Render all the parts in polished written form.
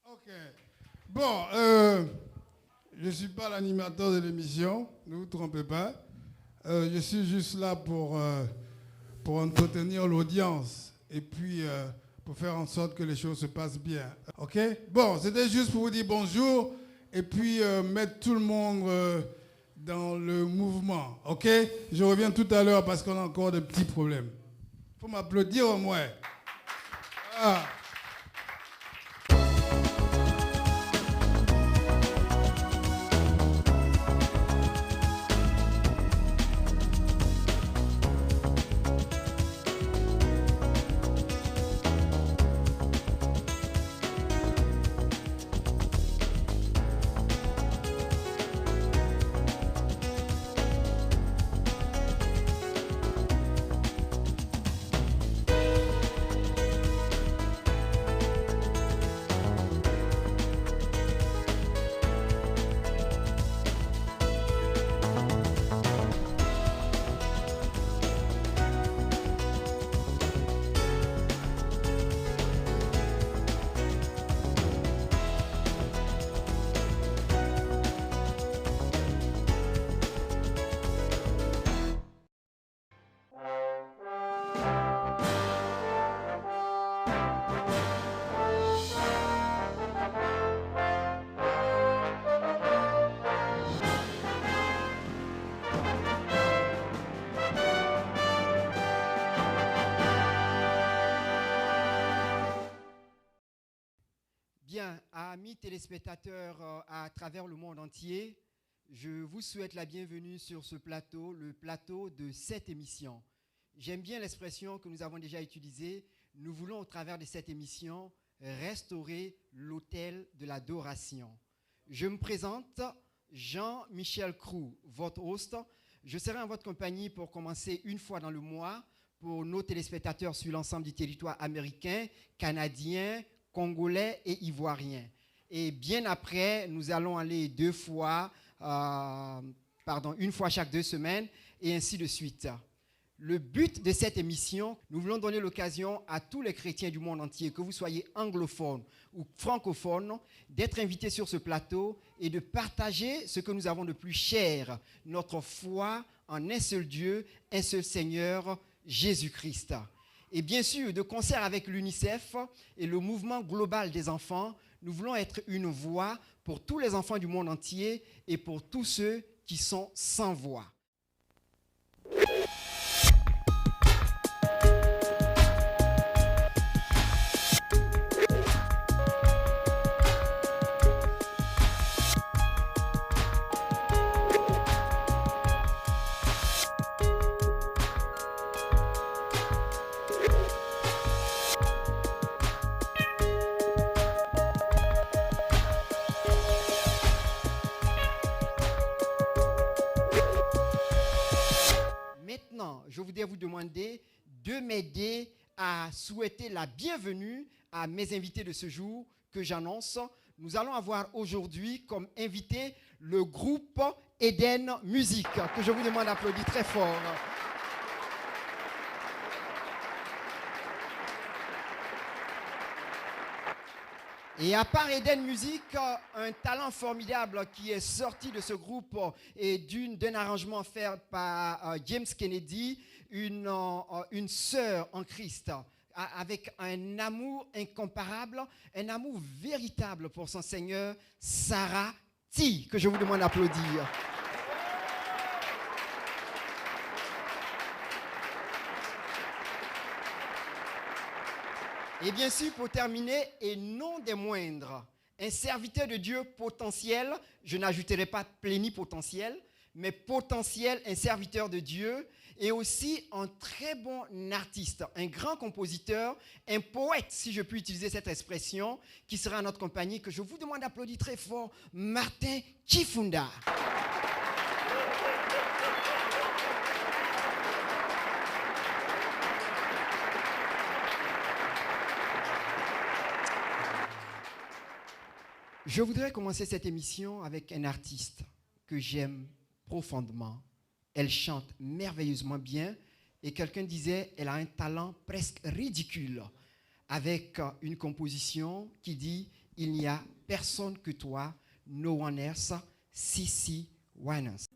Ok. Bon, je ne suis pas l'animateur de l'émission, ne vous trompez pas. Je suis juste là pour entretenir l'audience et puis pour faire en sorte que les choses se passent bien. Ok? Bon, c'était juste pour vous dire bonjour et puis mettre tout le monde dans le mouvement. Ok? Je reviens tout à l'heure parce qu'on a encore des petits problèmes. Il faut m'applaudir au moins. Ah. Bien, amis téléspectateurs à travers le monde entier, je vous souhaite la bienvenue sur ce plateau, le plateau de cette émission. J'aime bien l'expression que nous avons déjà utilisée. Nous voulons, au travers de cette émission, restaurer l'autel de l'adoration. Je me présente, Jean-Michel Crou, votre host. Je serai en votre compagnie pour commencer une fois dans le mois pour nos téléspectateurs sur l'ensemble du territoire américain, canadien, congolais et ivoiriens. Et bien après, nous allons aller une fois chaque 2 semaines et ainsi de suite. Le but de cette émission, nous voulons donner l'occasion à tous les chrétiens du monde entier, que vous soyez anglophones ou francophones, d'être invités sur ce plateau et de partager ce que nous avons de plus cher, notre foi en un seul Dieu, un seul Seigneur, Jésus-Christ. Et bien sûr, de concert avec l'UNICEF et le mouvement global des enfants, nous voulons être une voix pour tous les enfants du monde entier et pour tous ceux qui sont sans voix. Je voudrais vous demander de m'aider à souhaiter la bienvenue à mes invités de ce jour que j'annonce. Nous allons avoir aujourd'hui comme invité le groupe Eden Music, que je vous demande d'applaudir très fort. Et à part Eden Music, un talent formidable qui est sorti de ce groupe et d'un arrangement fait par James Kennedy, une sœur en Christ, avec un amour incomparable, un amour véritable pour son Seigneur, Sarah T, que je vous demande d'applaudir. Et bien sûr, pour terminer, et non des moindres, un serviteur de Dieu potentiel, je n'ajouterai pas plénipotentiel, mais potentiel, un serviteur de Dieu, et aussi un très bon artiste, un grand compositeur, un poète, si je puis utiliser cette expression, qui sera en notre compagnie, que je vous demande d'applaudir très fort, Martin Chifunda. Je voudrais commencer cette émission avec un artiste que j'aime profondément. Elle chante merveilleusement bien et quelqu'un disait elle a un talent presque ridicule avec une composition qui dit Il n'y a personne que toi, no one else, CeCe Winans.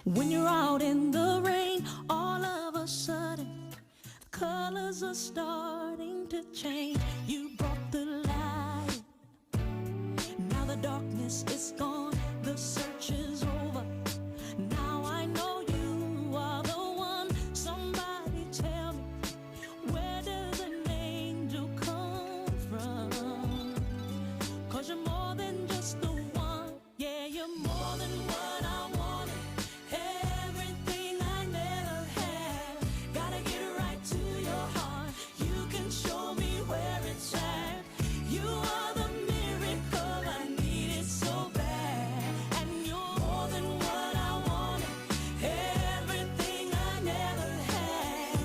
When you're out in the rain, all of a sudden, the colors are starting to change. You brought the light, now the darkness is gone, the search is over. Now I know you are the one. Somebody tell me, where does an angel come from? 'Cause you're more than just the one. Yeah, you're more than what I wanted. Everything I never had. Gotta get right to your heart. You can show me where it's at. You are the miracle I needed so bad. And you're more than what I wanted. Everything I never had.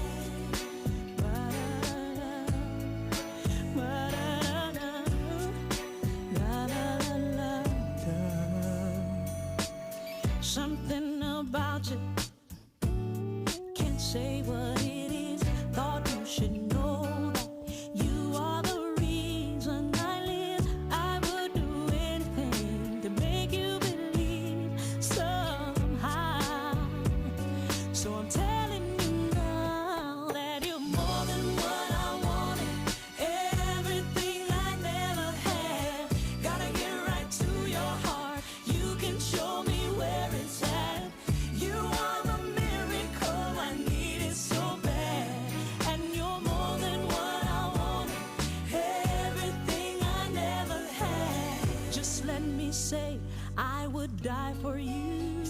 Something about you, can't say what it is. Thought you should know that you are the reason I live. I would do anything to make you believe somehow. So I'm telling you now that you're more than what I wanted. Everything I never had. Gotta get right to your heart. You can show me where it's at. You are the miracle I needed so bad. And you're more than what I wanted. Everything I never had. Just let me say, I would die for you.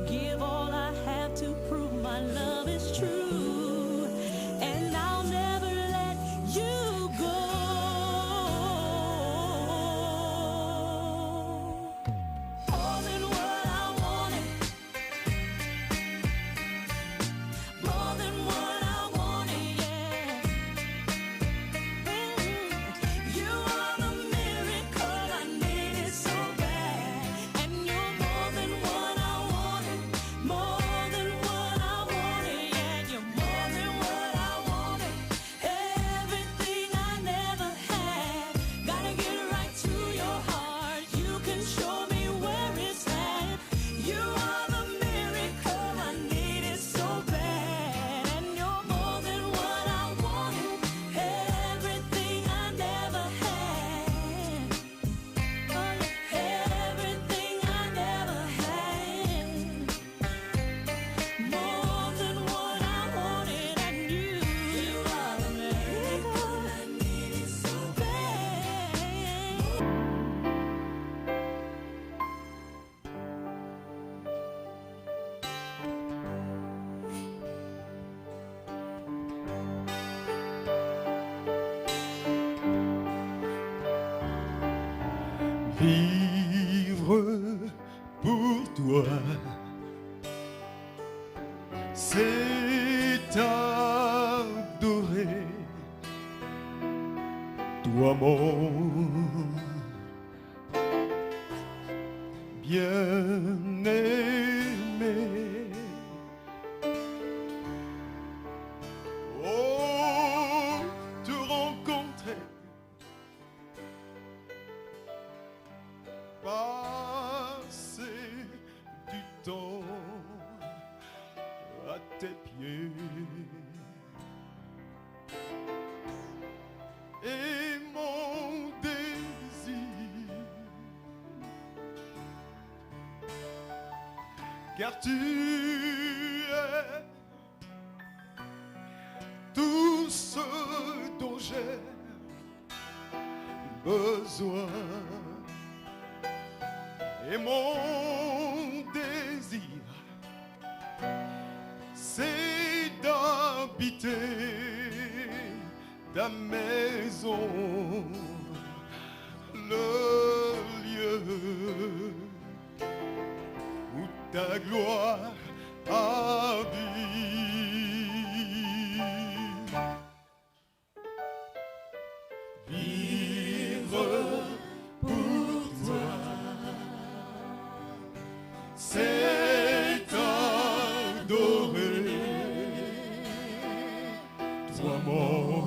Give all I have to prove my love is true. And I'll never let you go. More than what I wanted. More than what I wanted, yeah. You are the miracle I needed so bad. And you're more than what I wanted. More than what I wanted, yeah. You're more than what I wanted. Everything I never had. Gotta get right to your heart. You can show me where it's at. You are the miracle I needed so bad. And you're more than what I wanted. Everything I never had. Everything I never had. More than what I wanted. And you are the miracle I needed so bad. Vivre pour toi, c'est t'adorer, toi mon bien-aimé. Oh, te rencontrer, passer du temps à tes pieds et mon désir, car tu es tout ce dont j'ai besoin. Et mon désir, c'est d'habiter ta maison, le lieu où ta gloire habite. Vivre pour toi, c'est t'adorer, toi mon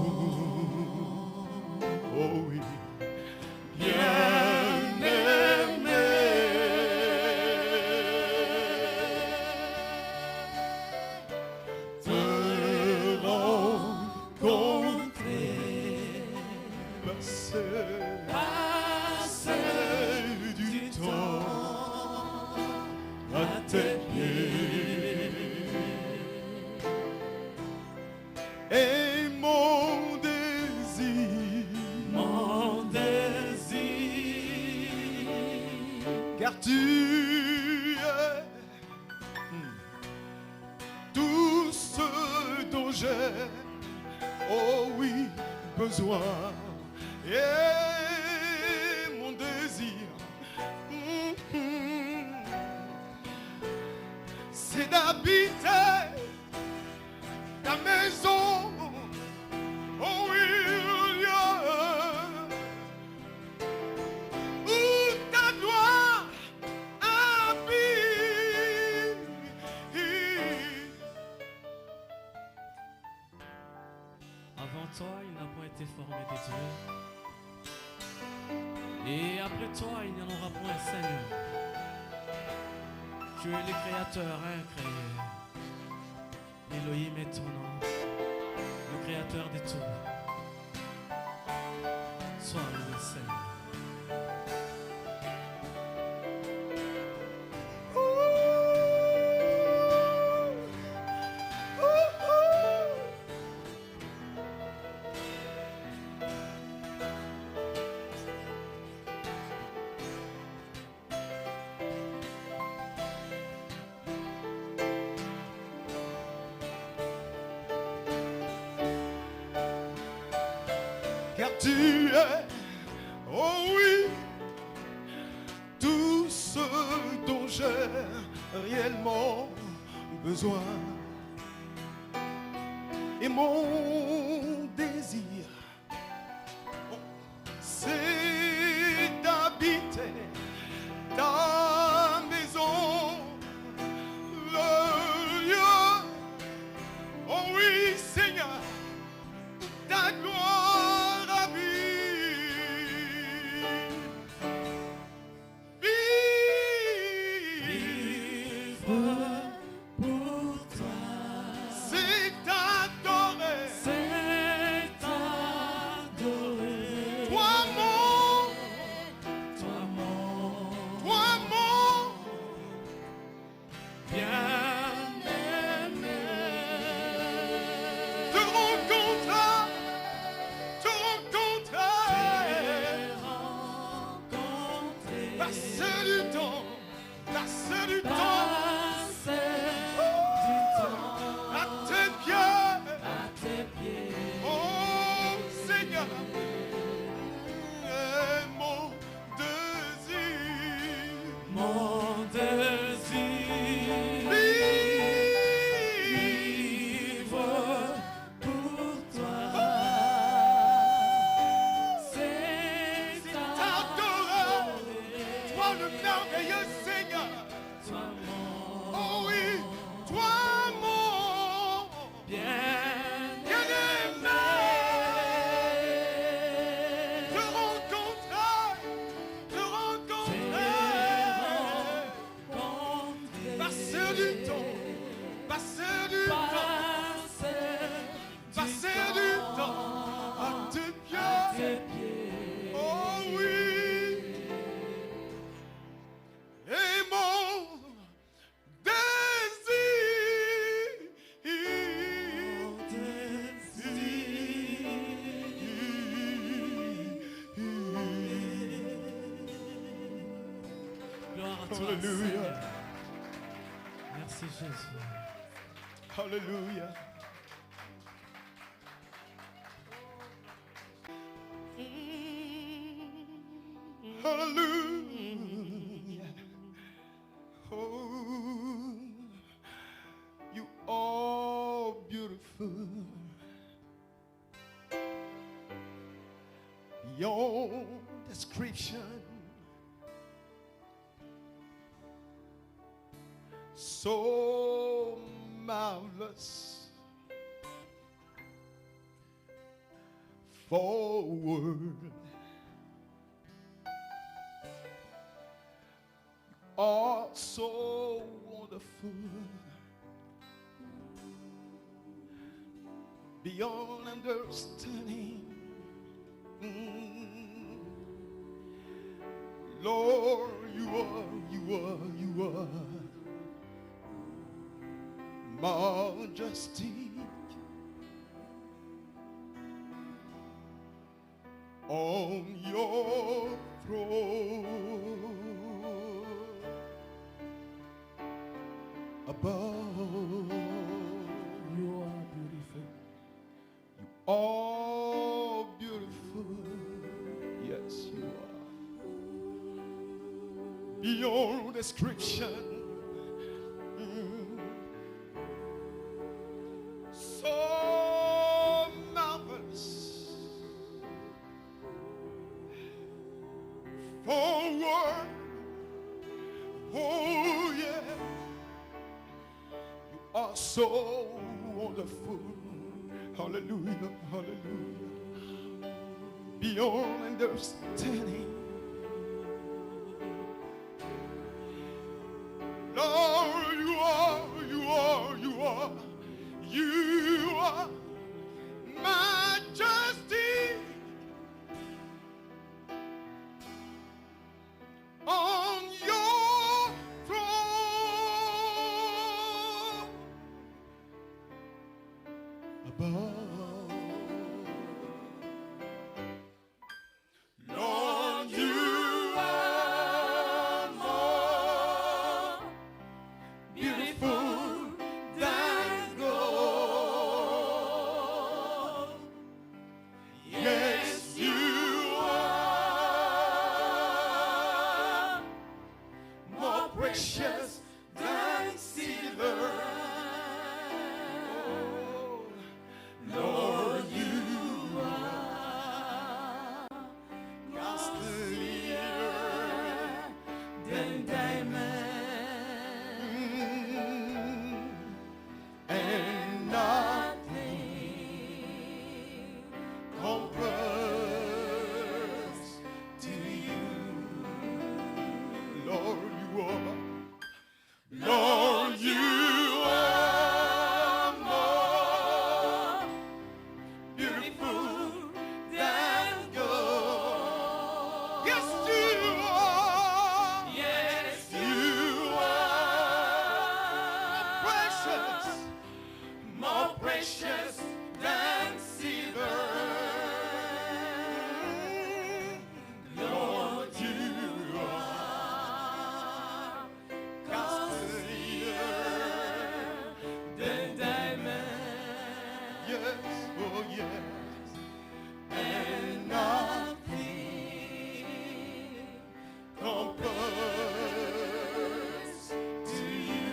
Oh oui, besoin. Et mon désir, c'est d'habiter ta maison. Oh oui, où ta gloire habite. Avant toi, il n'a point été formé des dieux. Et après toi, il n'y en aura point un Seigneur. Tu es le créateur incréé. Elohim est ton nom, le créateur de tout. Sois loué, Seigneur. Car tu es, oh oui, tout ce dont j'ai réellement besoin. Et mon désir, c'est d'habiter ta maison, le lieu, oh oui Seigneur, ta gloire habite. Vivre pour toi, C'est t'adorer, c'est t'adorer. toi mon bien-aimé. te rencontrer, passer du temps, passer du temps à tes pieds, oh Seigneur, et mon désir, Mon désir, vivre pour toi, c'est t'adorer, toi le merveilleux Seigneur, toi mon oh oui, toi mon bien-aimé, te rencontrer, passer du temps, passer du temps à tes pieds, oh oui, et mon Gloire à toi, Alléluia. Seigneur. Merci Jésus. Hallelujah. Hallelujah. Oh, you are beautiful beyond description. So marvelous forward. Are so wonderful beyond understanding. Lord, you are majestic on your throne above. You are beautiful. You Oh, beautiful. Yes, you are. Beyond description. So marvelous. Forward. Oh, yeah. You are so wonderful. Hallelujah, hallelujah. Beyond understanding. Lord, you are, you are, you are, you are majesty on your throne above. Lord, you are more beautiful than gold. Yes, you are more precious than silver. Lord, you are costlier than diamond, and nothing compares to you. Lord, you are. Lord, you are more beautiful than gold. Yes, you are. Yes, you are precious, more precious than silver. Lord, you are costlier than diamond. Yes, oh yes. And nothing compares to you.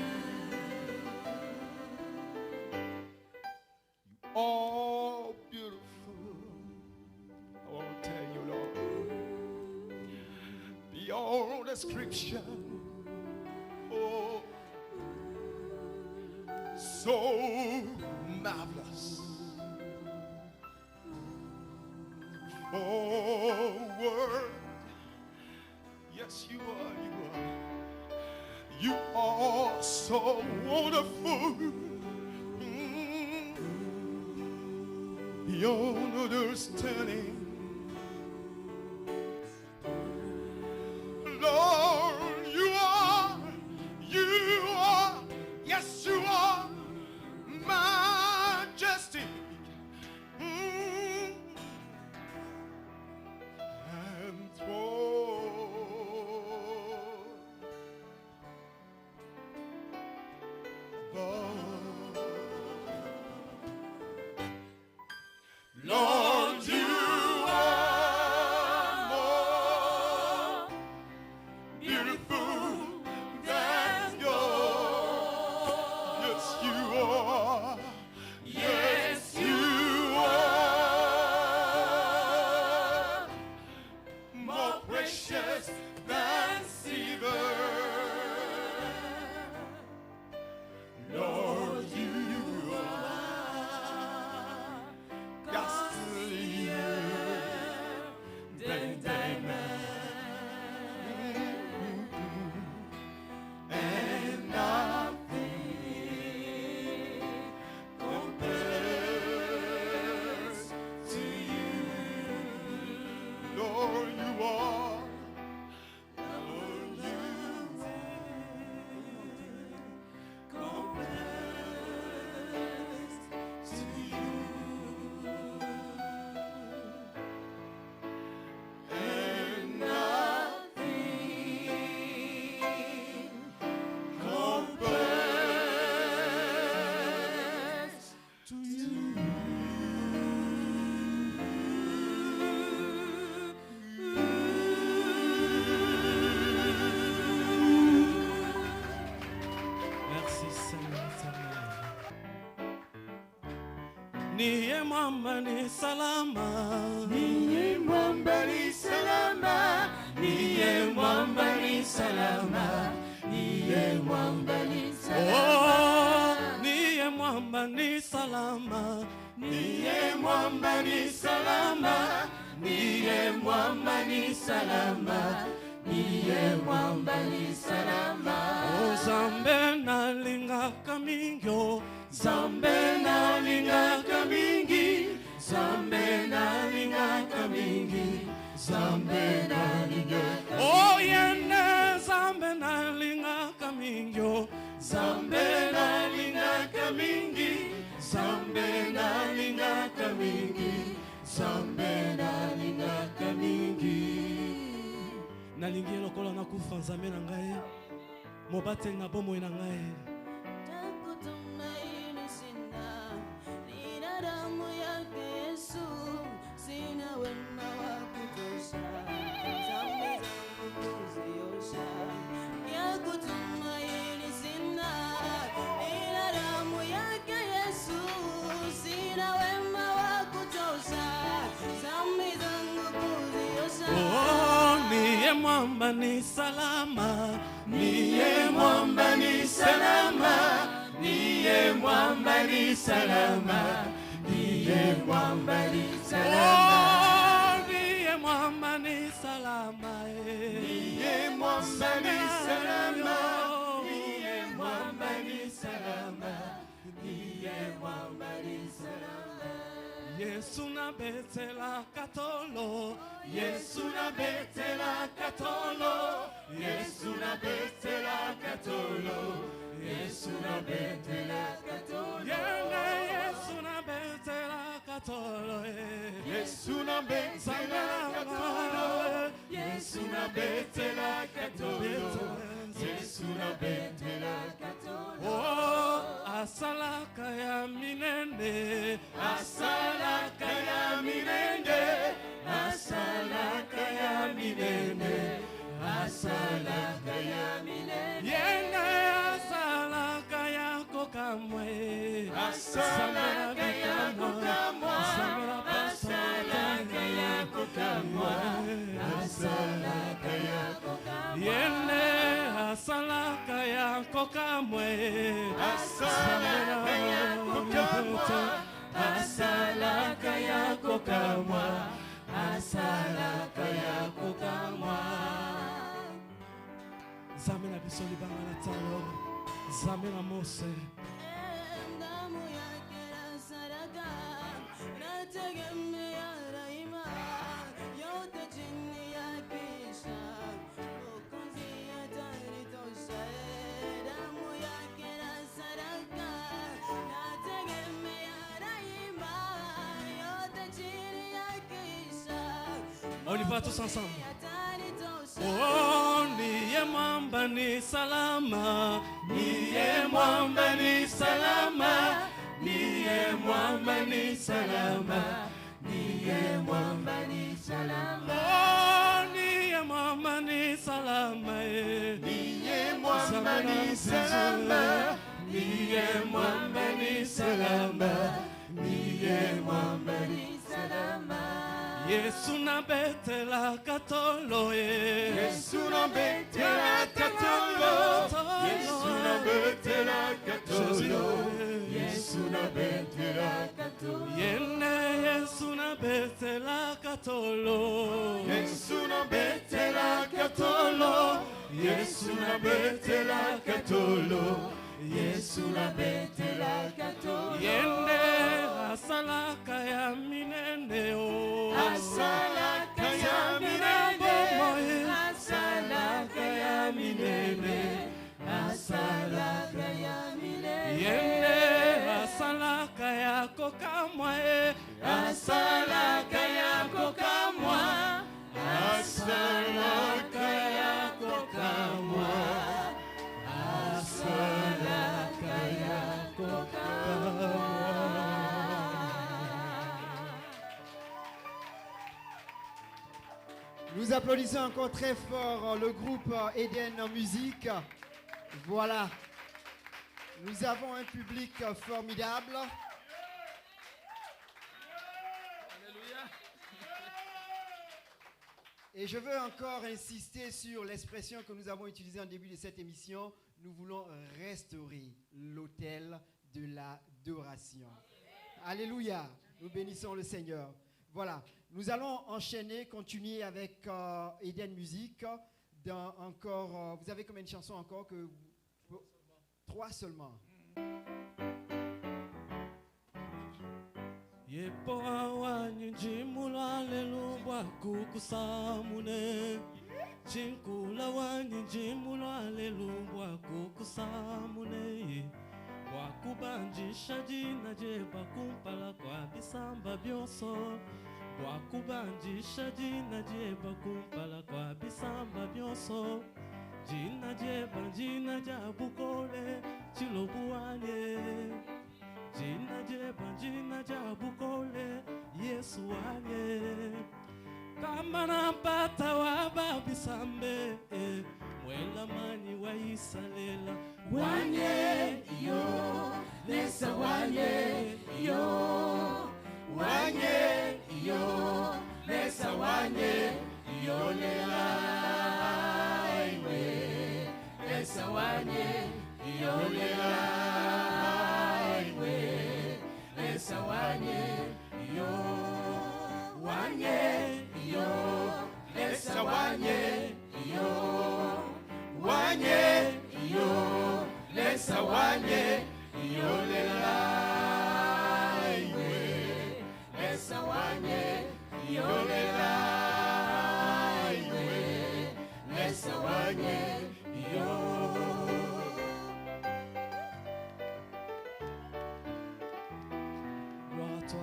All beautiful. I want to tell you, Lord, beyond description. Oh, so marvelous. Forward. Yes, you are, you are. You are so wonderful. Beyond understanding. Lord, you are, yes, you are majestic. And throne above. Lord, you Niye mwamba ni salama. Niye mwamba ni salama. Niye mwamba ni salama. Niye mwamba ni salama. Oh, niye mwamba ni salama. Niye mwamba ni salama. Niye mwamba ni salama. Niye mwamba ni salama. Oh, Zambe na linga kamingyo. Zambe na linga kamingi. Zambe na linga kamingi. Zambe na linga kamingi. Oh, yende Zambe na linga kamingyo. Zambe na linga kamingi. Zambe na linga kamingi. Zambe na linga kamingi. Nalingi lokola na kufa Nzambe na ngai. Mobateli na bomoi na ngai. Takutumaini sina, nina damu yake Yesu, sina wema wa kutosha, dhambi zangu kuziosha. Takutumaini sina, nina damu yake Yesu, sina wema wa kutosha, dhambi zangu kuziosha. Oh, niye mwamba ni salama. Niye mwamba ni salama. Niye mwamba ni salama. Niye mwamba ni salama. Oh, niye mwamba ni salama. Niye mwamba ni salama. Niye mwamba ni salama. Niye mwamba ni salama. Yesu na betela katolo. Yesu na betela katolo. Yesu na betela katolo. Yesu na betela katolo. Yende Yesu na betela katolo. Yesu na betela katolo. Yesu na betela katolo. Yesu na betela katolo. Oh, asalaka ya minene. Asalaka ya minene. Asalaka ya minene. Asalaka ya minene. Yende asalaka ya kokamwe. Asalaka ya kokamwa. Asalaka ya kokamwa. Asalaka ya kokamwa. Yende asalaka ya kokamwe. Asalaka ya kokamwa. Asalaka ya kokamwa. Asalaka ya kokamwa. Nzambe na biso libanga na talo. Nzambe na Mose. Damu yake na sadaka, nategemea daima, yote chini ya kisha, Mwokozi atanitosha. Damu yake na sadaka, nategemea daima, yote chini ya kisha, On y va tous ensemble. atanitosha. Oh, niye mwamba ni salama. Niye mwamba ni salama. Niye mwamba ni salama. Niye mwamba ni salama. Oh, niye mwamba ni salama. Niye mwamba ni salama. Niye mwamba ni salama. Niye mwamba ni salama. Yesu na betela katolo. Yesu na betela katolo. Yesu na betela katolo. Yesu na betela katolo. Yende Yesu na betela katolo. Yesu na betela katolo. Yesu na betela katolo. Yesu na betela katolo. Yende asalaka ya minene o. Asalaka ya minene. Asalaka ya minene. Asalaka ya minene. Yende asalaka ya kokamwa. Asalaka ya kokamwa. Asalaka ya kokamwa. Asalaka ya kokamwa. Nous applaudissons encore très fort le groupe Eden Musique. Voilà. Nous avons un public formidable. Et je veux encore insister sur l'expression que nous avons utilisée en début de cette émission. Nous voulons restaurer l'autel de l'adoration. Alléluia. Nous bénissons le Seigneur. Voilà. Nous allons enchaîner, continuer avec Eden Music. Vous avez combien de chansons encore que 3 seulement. Yepoa wanyinjimula lelubwa kukusamune Chinkula wanyinjimula lelubwa kukusamune Wakubanjisha jina jeba kumpala kwa bisamba byoso Wakubanjisha jina jeba kumpala kwa bisamba byoso Jina jeba jina jabukole chilobuanye Jina jabukole Yesu wanye Kama nampata wababisambe Mwela mani wa isalela Wanye yo Lesa wanye yo Wanye yo Lesa wanye yo lela iwe Lesa wanye yo lela Sawanye yo wanye yo esa wanye yo wanye yo lesa wanye yo lela iwe esa wanye yo lela iwe lesa wanye yo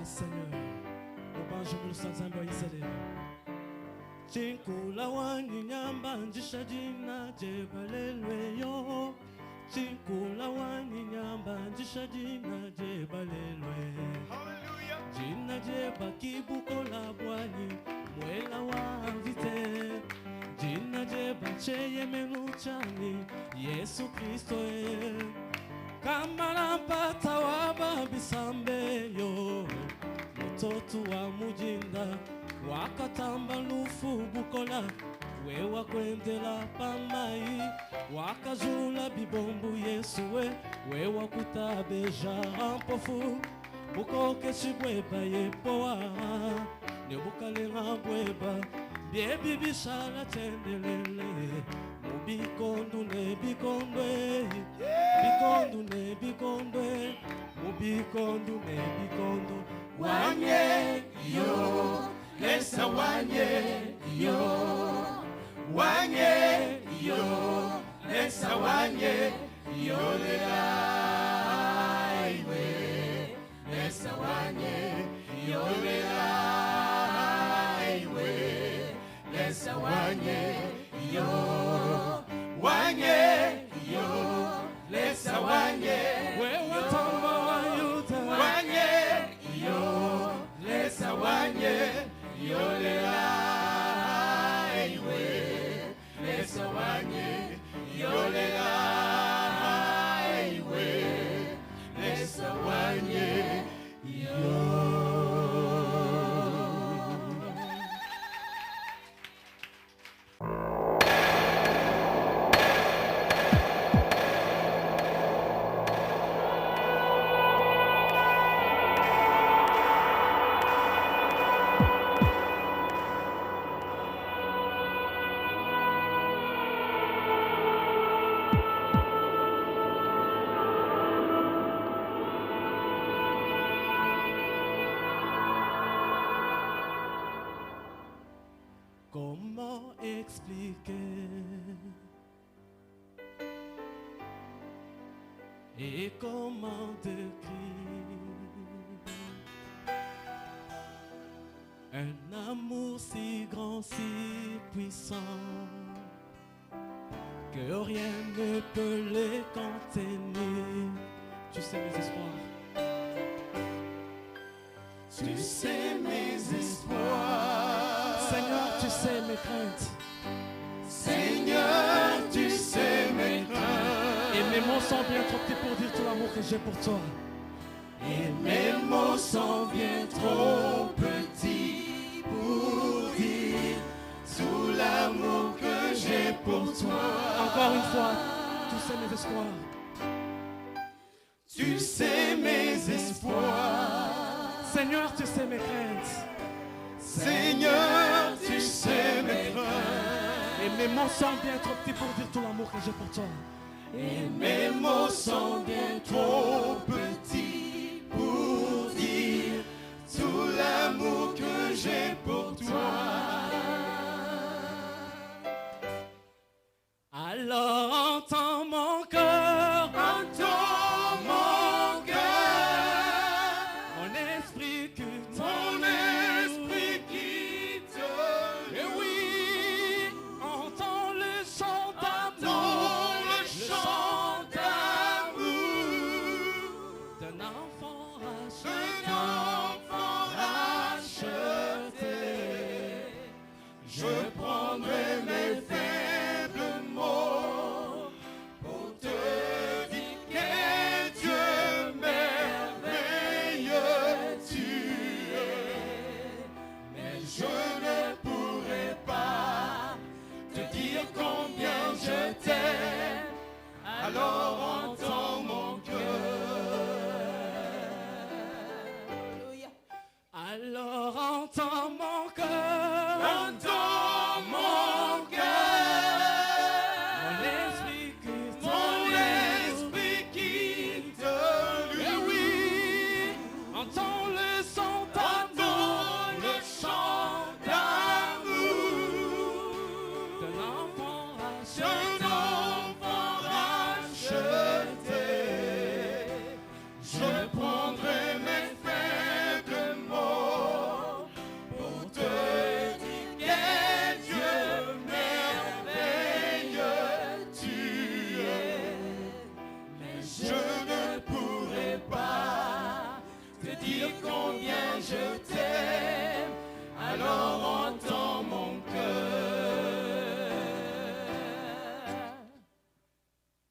Seigneur, au banjumulu sanzambe Israël. Chinkula wani nyamba njisha jina jebalelwe yo. Chinkula wani nyamba njisha jina jebalelwe. Jina jeba kibukola bwani mwela wa vite. Jina jeba cheye menuchani Yesu Kristo Kama nampata wababisambe yo Mutoto wa mujinda Wakatamba lufu bukola Wewa kwendela pamai Wakajula bibombu Yesu Wewa kutabeja rampofu Bukoke shibweba yepoa Nebukale ngabweba Biebi bishala tendelele Mubikondu ne bikondwe Bikondu ne bikondwe Mubikondu ne bikondo Wanye yo Lesa wanye yo Wanye yo Lesa wanye yo lela iwe Lesa wanye yo lela iwe Lesa wanye yo wanye yo lesa wanye Wewe tamba wa yuta wanye yo lesa wanye yo lela iwe lesa wanye yo lela iwe lesa wanye yo Comment expliquer et comment décrire un amour si grand, si puissant que rien ne peut les contenir. Tu sais mes espoirs. Tu sais mes espoirs. Seigneur, tu sais mes craintes. Seigneur, tu sais mes craintes. Et mes mots sont bien trop petits pour dire tout l'amour que j'ai pour toi. Et mes mots sont bien trop petits pour dire tout Encore une fois, tu sais mes espoirs. Tu sais mes espoirs. Seigneur, tu sais mes craintes. Seigneur, tu sais mes craintes. Et mes mots sont bien trop petits pour dire tout l'amour que j'ai pour toi. Et mes mots sont bien trop petits pour dire tout l'amour que j'ai pour toi. Alors entends mon cœur, Entends mon cœur, mon esprit que mon esprit qui te et oui, entends le chant entend d'amour, le chant d'amour d'un enfant d'un enfant racheté. Je prendrai mes faibles mots pour te dire quel Dieu merveilleux tu es. Mais je ne pourrai pas te dire combien je t'aime. Alors entends mon cœur. Alors entends mon cœur, Entends mon cœur, mon esprit que mon esprit qui te et loue. oui, entends le son Entends d'amour le chant d'amour d'un enfant racheté. d'un enfant racheté. Je prendrai mes faibles mots pour te dire quel Dieu merveilleux tu es. Mais je ne pourrai pas te dire combien je t'aime. Alors entends mon cœur.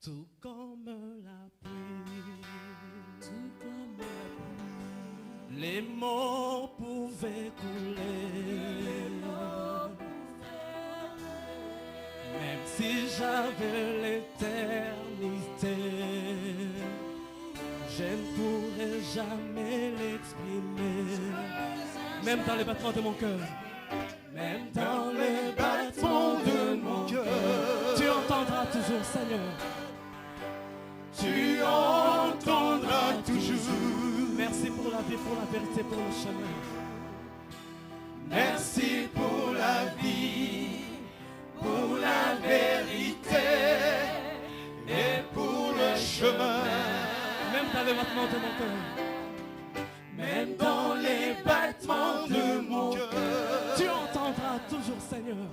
Tout comme la pluie, les mots pouvaient couler. Même si j'avais l'éternité, je ne pourrais jamais l'exprimer. Même dans les battements de mon cœur, même dans les battements de mon cœur, tu entendras toujours, Seigneur. Tu entendras toujours. Merci pour la vie, pour la vérité, pour le chemin. Merci pour la vie, pour la vérité et pour le chemin. Même dans les battements de mon cœur, Même dans les battements de mon cœur, tu entendras toujours, Seigneur.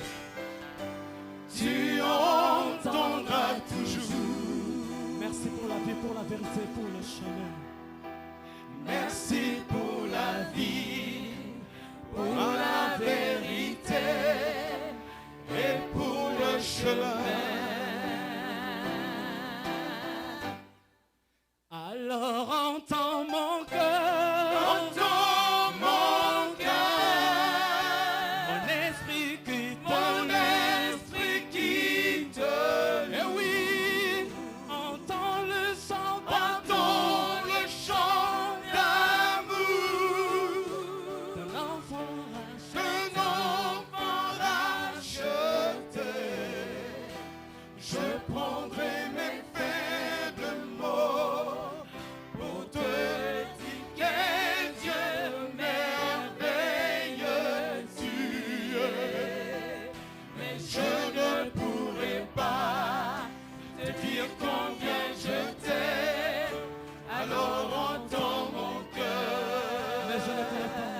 tu entendras toujours. Merci pour la vie, pour la vérité, pour le chemin. Merci pour la vie, pour la vérité et pour le chemin. Alors entends mon cœur, Entends mon cœur, mon esprit qui mon te esprit qui te et oui, entends le chant entend le chant d'amour d'un enfant racheté. d'un enfant racheté. Je prendrai mes faibles mots pour te dire quel Dieu merveilleux tu es. Mais je ne pourrai pas te dire combien je t'aime. Alors entends mon cœur. Mais je ne pourrai pas.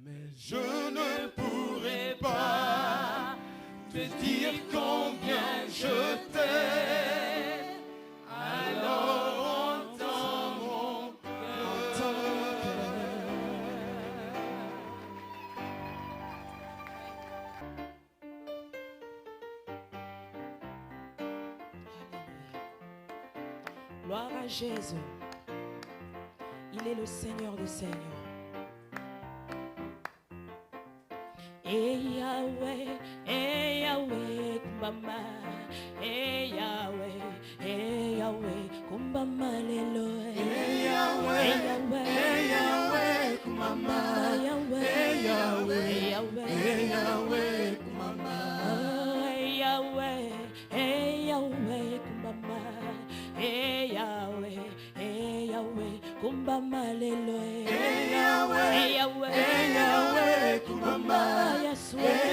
Mais Je ne pourrai pas te dire combien je t'aime. Alors entends mon cœur. Gloire à Jésus. Il est le Seigneur des Seigneurs. Yahweh, Yahweh, kumbama, Yahweh, Yahweh, kumbama lelo, Yahweh, Yahweh, kumama, Yahweh, Yahweh, Yahweh, Yahweh, kumama, Yahweh, Yahweh, kumbama, Yahweh, Yahweh, kumbama lelo, Yahweh, Yahweh, Yahweh, kumama, Yahweh,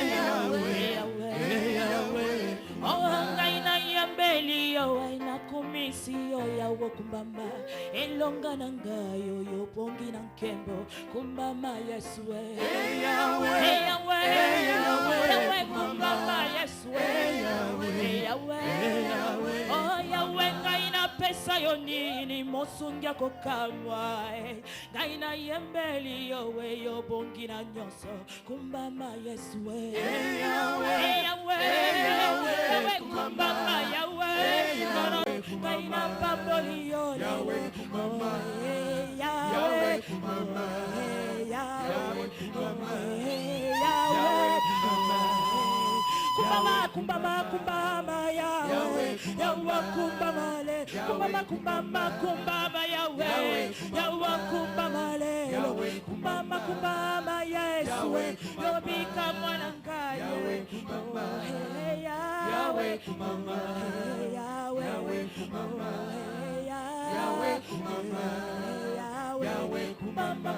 Yahweh, oh, ngaina yambeli yo aina kumisi yo ya kumbama elonga nangayo yo pongi nankembo kumbama Yeswe Yahweh, Yahweh Yahweh kumbama Yeswe Yahweh oh Yahweh ngaina pesa yo nini mosungia kokamwa ngaina yambeli yo pongi na nyoso kumbama Yeswe Yahweh Yahweh kumbama Yahweh kaina baboli yo Yahweh kumbama Yahweh kumbama Yahweh kumbama Yahweh kumbama kumbama kumbama Yahweh Yahweh kumbama le kumbama Yahweh Yahweh kumbama le kumbama Yahweh yobika mwana ngai Yahweh kumbama Yahweh kumbama Yahweh kumbama Yahweh kumbama Yahweh kumbama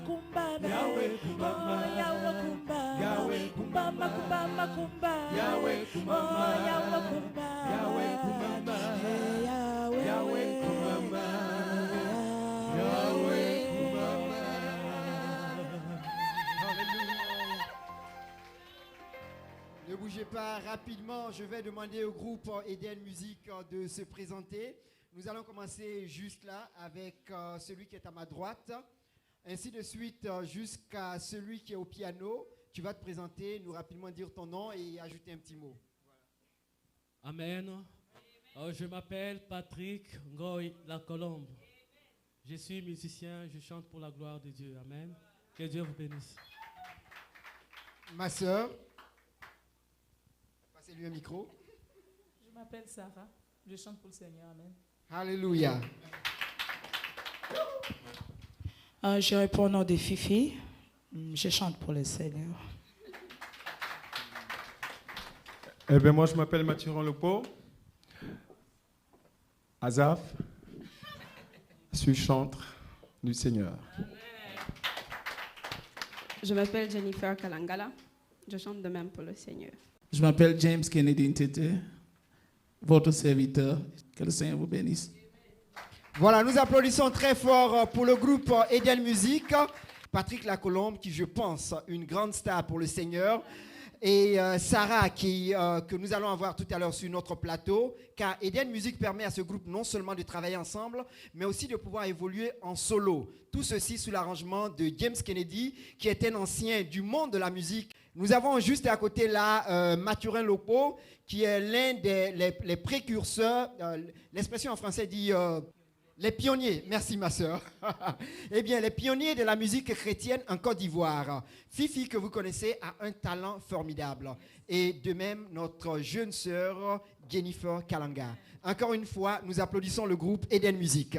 kumbama Yahweh kumbama Yahweh kumbama Yahweh kumbama Yahweh kumbama Yahweh kumbama Yahweh kumbama Yahweh kumbama Yahweh kumbama. Ne bougez pas rapidement, je vais demander au groupe Eden Music de se présenter. Nous allons commencer juste là avec celui qui est à ma droite. Ainsi de suite jusqu'à celui qui est au piano. Tu vas te présenter, nous rapidement dire ton nom et ajouter un petit mot. Voilà. Amen. Je m'appelle Patrick Ngoy La Colombe. Je suis musicien, je chante pour la gloire de Dieu. Amen. Que Dieu vous bénisse. Ma sœur, passez-lui un micro. Je m'appelle Sarah, je chante pour le Seigneur. Amen. Alléluia. Je réponds au nom de Fifi. Je chante pour le Seigneur. Eh bien, moi, je m'appelle Mathieu Lepo. Azaf. Je suis chanteur du Seigneur. Je m'appelle Jennifer Kalangala. Je chante de même pour le Seigneur. Je m'appelle James Kennedy Ntete, votre serviteur. Que le Seigneur vous bénisse. Voilà, nous applaudissons très fort pour le groupe Eden Music. Patrick Lacolombe, qui je pense une grande star pour le Seigneur. Et Sarah, que nous allons avoir tout à l'heure sur notre plateau. Car Eden Music permet à ce groupe non seulement de travailler ensemble, mais aussi de pouvoir évoluer en solo. Tout ceci sous l'arrangement de James Kennedy, qui est un ancien du monde de la musique. Nous avons juste à côté là Mathurin Lopo, qui est l'un des précurseurs. L'expression en français dit... les pionniers, merci ma sœur. Eh bien, les pionniers de la musique chrétienne en Côte d'Ivoire. Fifi, que vous connaissez, a un talent formidable. Et de même, notre jeune sœur, Jennifer Kalanga. Encore une fois, nous applaudissons le groupe Eden Music.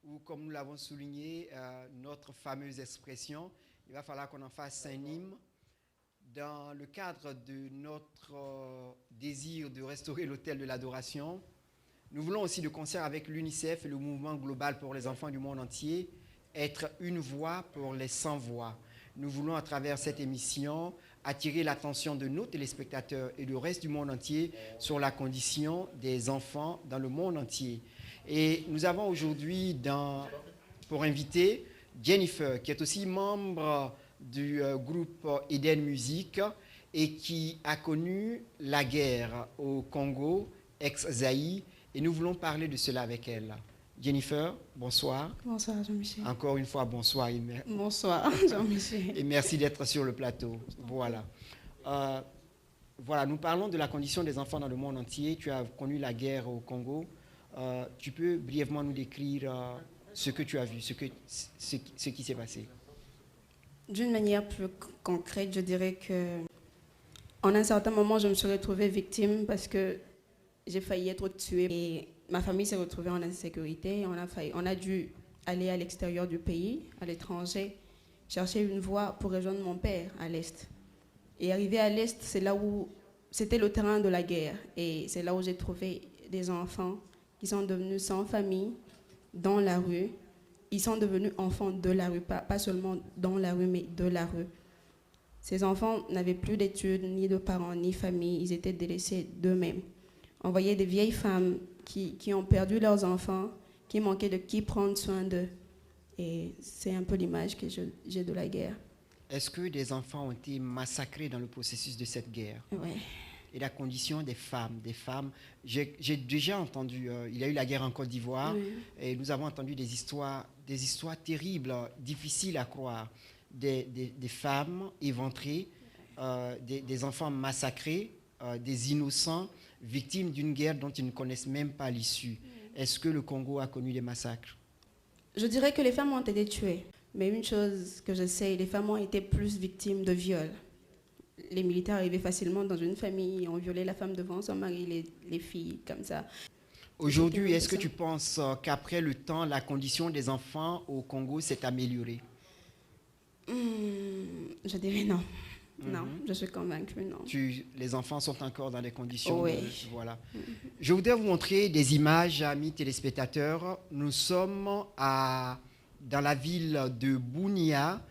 Où, comme nous l'avons souligné, notre fameuse expression, il va falloir qu'on en fasse un hymne dans le cadre de notre désir de restaurer l'autel de l'adoration. Nous voulons aussi, de concert avec l'UNICEF et le mouvement global pour les enfants du monde entier, être une voix pour les sans-voix. Nous voulons, à travers cette émission, attirer l'attention de nos téléspectateurs et du reste du monde entier sur la condition des enfants dans le monde entier. Et nous avons aujourd'hui pour inviter Jennifer, qui est aussi membre du groupe Eden Music et qui a connu la guerre au Congo, ex-Zaïre, et nous voulons parler de cela avec elle. Jennifer, bonsoir. Bonsoir Jean-Michel. Encore une fois, bonsoir. Bonsoir Jean-Michel. Et merci d'être sur le plateau. Voilà. Voilà, nous parlons de la condition des enfants dans le monde entier. Tu as connu la guerre au Congo. Tu peux brièvement nous décrire ce que tu as vu, ce qui s'est passé? D'une manière plus concrète, je dirais que en un certain moment, je me suis retrouvée victime parce que j'ai failli être tuée et ma famille s'est retrouvée en insécurité. On a dû aller à l'extérieur du pays, à l'étranger, chercher une voie pour rejoindre mon père à l'Est. Et arrivé à l'Est, c'est là où c'était le terrain de la guerre. Et c'est là où j'ai trouvé des enfants qui sont devenus sans famille, dans la rue. Ils sont devenus enfants de la rue, pas seulement dans la rue, mais de la rue. Ces enfants n'avaient plus d'études, ni de parents, ni famille. Ils étaient délaissés d'eux-mêmes. On voyait des vieilles femmes qui ont perdu leurs enfants, qui manquaient de qui prendre soin d'eux. Et c'est un peu l'image que j'ai de la guerre. Est-ce que des enfants ont été massacrés dans le processus de cette guerre? Oui. Et la condition des femmes, j'ai déjà entendu, il y a eu la guerre en Côte d'Ivoire, oui. Et nous avons entendu des histoires terribles, difficiles à croire, des femmes éventrées, des enfants massacrés, des innocents, victimes d'une guerre dont ils ne connaissent même pas l'issue. Est-ce que le Congo a connu des massacres? Je dirais que les femmes ont été tuées. Mais une chose que je sais, les femmes ont été plus victimes de viols. Les militaires arrivaient facilement dans une famille, ont violé la femme devant son mari, les filles, comme ça. Aujourd'hui, est-ce que tu penses qu'après le temps, la condition des enfants au Congo s'est améliorée? Je dirais non. Non, je suis convaincue, non. Les enfants sont encore dans des conditions... Oui. Voilà. Je voudrais vous montrer des images, amis téléspectateurs. Nous sommes dans la ville de Bunia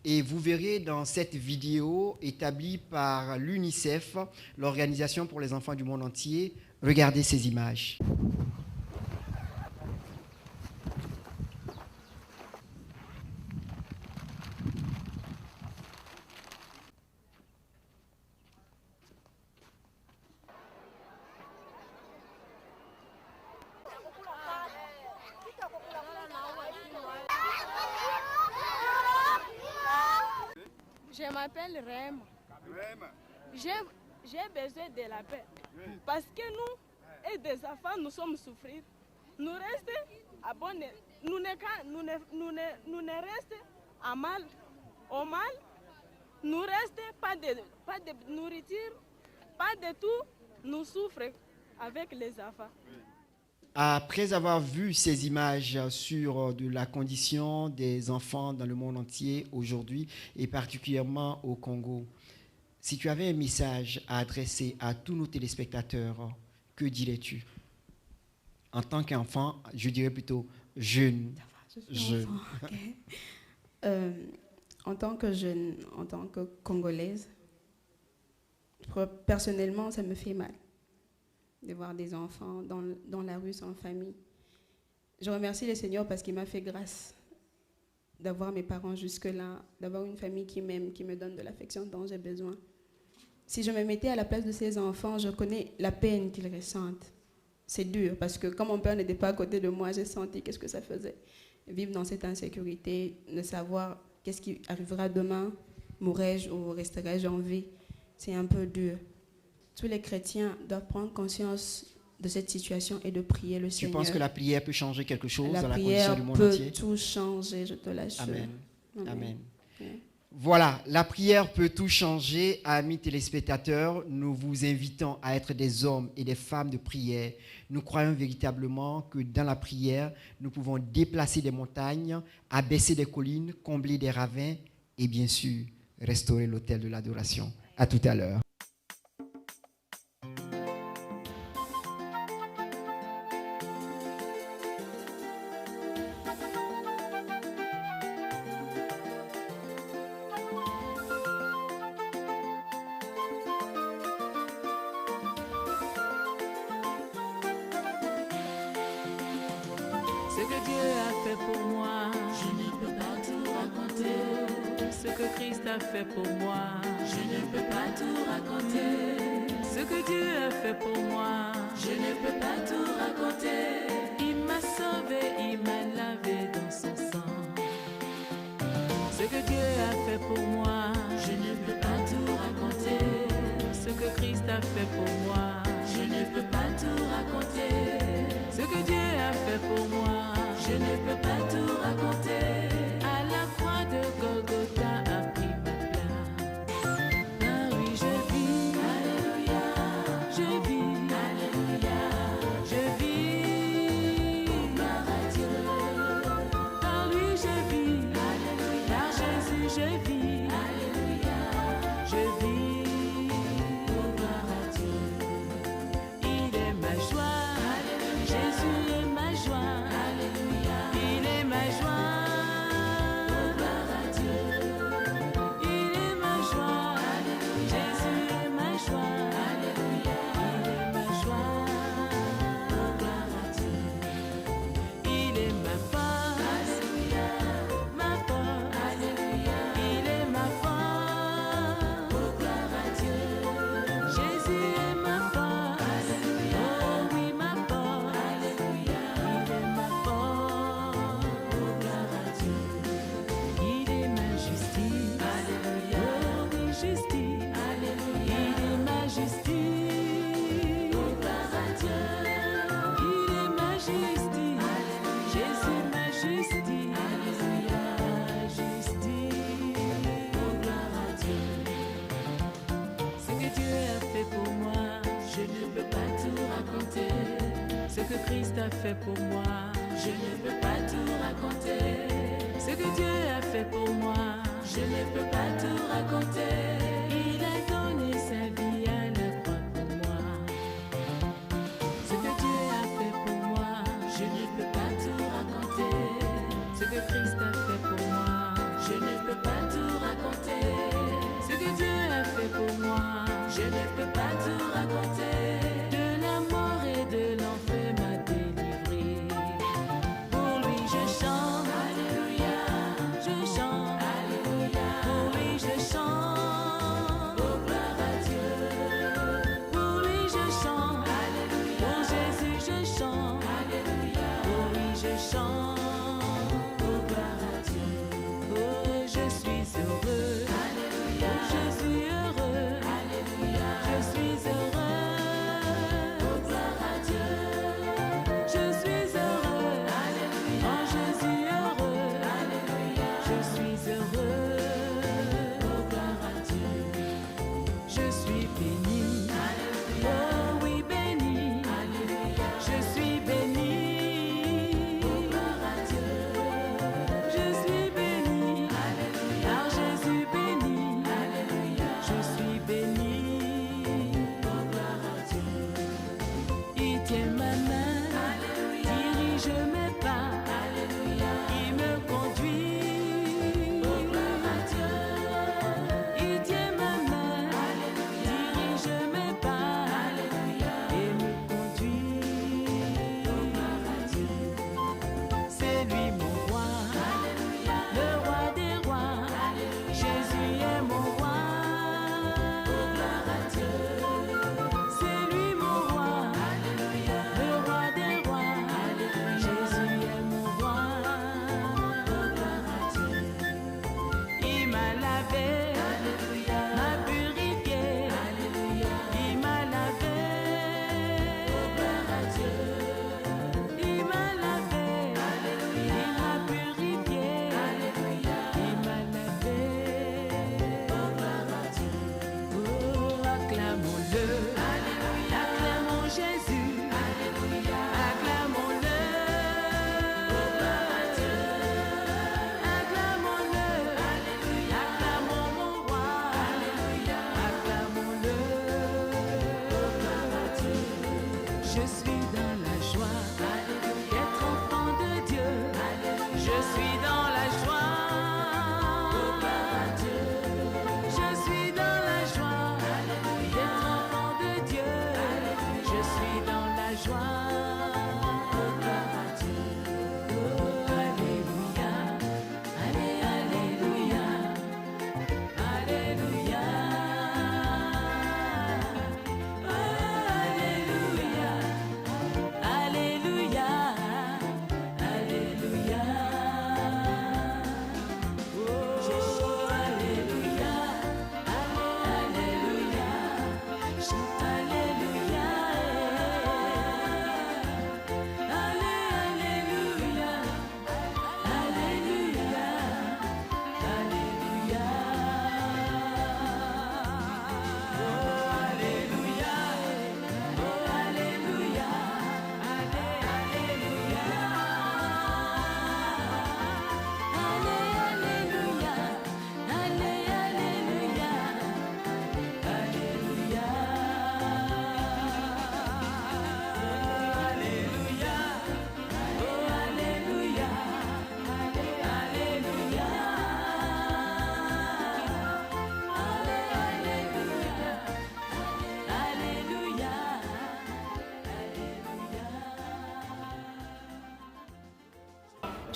et vous verrez dans cette vidéo établie par l'UNICEF, l'Organisation pour les enfants du monde entier. Regardez ces images. Je m'appelle Rem. J'ai besoin de la paix. Parce que nous, et des enfants, nous sommes souffrir. Nous restons abonnés. Nous ne restons à mal. Au mal, nous restons pas de nourriture, pas de tout. Nous souffrons avec les enfants. Après avoir vu ces images sur de la condition des enfants dans le monde entier aujourd'hui et particulièrement au Congo, si tu avais un message à adresser à tous nos téléspectateurs, que dirais-tu? En tant qu'enfant, je dirais plutôt jeune. En tant que jeune, en tant que Congolaise, personnellement, ça me fait mal de voir des enfants dans la rue sans famille. Je remercie le Seigneur parce qu'il m'a fait grâce d'avoir mes parents jusque-là, d'avoir une famille qui m'aime, qui me donne de l'affection dont j'ai besoin. Si je me mettais à la place de ces enfants, je connais la peine qu'ils ressentent. C'est dur parce que comme mon père n'était pas à côté de moi, j'ai senti qu'est-ce que ça faisait. Vivre dans cette insécurité, ne savoir qu'est-ce qui arrivera demain, mourrai-je ou resterai-je en vie, c'est un peu dur. Tous les chrétiens doivent prendre conscience de cette situation et de prier le Seigneur. Tu penses que la prière peut changer quelque chose dans la condition du monde entier? La prière peut tout changer, je te l'assure. Amen. Amen. Amen. Voilà, la prière peut tout changer. Amis téléspectateurs, nous vous invitons à être des hommes et des femmes de prière. Nous croyons véritablement que dans la prière, nous pouvons déplacer des montagnes, abaisser des collines, combler des ravins et bien sûr, restaurer l'autel de l'adoration. À tout à l'heure. Ce que Dieu a fait pour moi, je ne peux pas tout raconter. ce que Christ a fait pour moi. Je ne peux pas tout raconter. Ce que Dieu a fait pour moi. Je ne peux pas tout raconter. Il m'a sauvé, il m'a lavé dans son sang. Ce que Dieu a fait pour moi. Je ne peux pas tout raconter. Ce que Christ a fait pour moi. Je ne peux pas tout raconter. Ce que Dieu a fait pour moi. Je ne peux pas tout raconter. À la croix de Golgotha a pris ma place. Ah oui, je vis. Alléluia. Je vis. Alléluia. Je vis. Gloire à Dieu. Par lui je vis. Alléluia. Par Jésus je vis. Alléluia. Je vis. Gloire à Dieu. Il est ma joie. Alléluia. Jésus est ma joie. Alléluia. Il est ma joie. Gloire à Dieu. Il est ma joie. Alléluia. Jésus est ma joie. Alléluia. Il est ma joie. Gloire à Dieu. Il est ma force. Alléluia. Ma force. Alléluia. Il est ma force. Gloire à Dieu. Jésus est ma force. Alléluia. Oh oui, ma force. Alléluia. Il est ma force. Gloire à Dieu. Il est ma justice. Alléluia. Oh oui, justice. Alléluia. Il est ma justice. Gloire à Dieu. Il est ma justice. Alléluia. Jésus ma justice. Alléluia. Ma justice. Gloire à Dieu. Ce que Dieu a fait pour moi. Je ne peux pas tout raconter. Ce que Christ a fait pour moi. Je ne peux pas tout raconter. Ce que Dieu a fait pour moi. Je ne peux pas tout raconter. Il a donné sa vie à la croix pour moi. Ce que Dieu a fait pour moi. Je ne peux pas tout raconter. Ce que Christ a fait pour moi. Je ne peux pas tout raconter. Ce que Dieu a fait pour moi. Je ne peux pas tout raconter. De la mort et de l'enfer m'a délivré. Pour lui je chante. Alléluia. Je chante. Alléluia. Pour lui je chante. Oh, gloire à Dieu. Pour lui je chante. Alléluia. Pour Jésus je chante. Alléluia. Pour lui je chante. Oh, gloire à Dieu. Oh, je suis heureux. Alléluia. Oh, je suis heureux. Alléluia. Je suis heureux. Oh, gloire à Dieu. Je suis heureux. Alléluia. Oh, je suis heureux. Alléluia. Je suis heureux. Oh, gloire à Dieu. Je suis béni. Alléluia. Oh oui, béni. Alléluia. Je suis béni. Oh, gloire à Dieu. Je suis béni. Alléluia. Par Jésus béni. Alléluia. Je suis béni. Oh, gloire à Dieu. Il tient ma main. Alléluia. Dirige mes pas. Alléluia. Il me conduit. Oh, gloire à Dieu. Il tient ma main. Alléluia. Dirige mes pas. Alléluia. Et me conduit. Oh, gloire à Dieu. C'est lui mon roi. Alléluia. Le roi des rois. Alléluia. Jésus est mon roi. Oh, gloire à Dieu. C'est lui mon roi. Alléluia. Le roi des rois. Alléluia. Jésus est mon roi. Oh, gloire à Dieu. Il m'a lavé. Alléluia. M'a purifié. Alléluia. Il m'a lavé. Oh, gloire à Dieu. Il m'a lavé. Alléluia. Il m'a purifié. Alléluia. Il m'a lavé. Oh, gloire à Dieu. Oh, acclamons-le. Alléluia. Acclamons Jésus. Alléluia. Acclamons-le. Oh, gloire à Dieu. Acclamons-le. Alléluia. Acclamons mon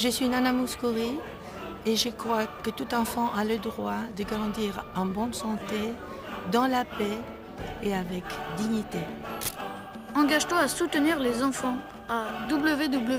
Je suis Nana Mouskouri et je crois que tout enfant a le droit de grandir en bonne santé, dans la paix et avec dignité. Engage-toi à soutenir les enfants à www.gmfc.org.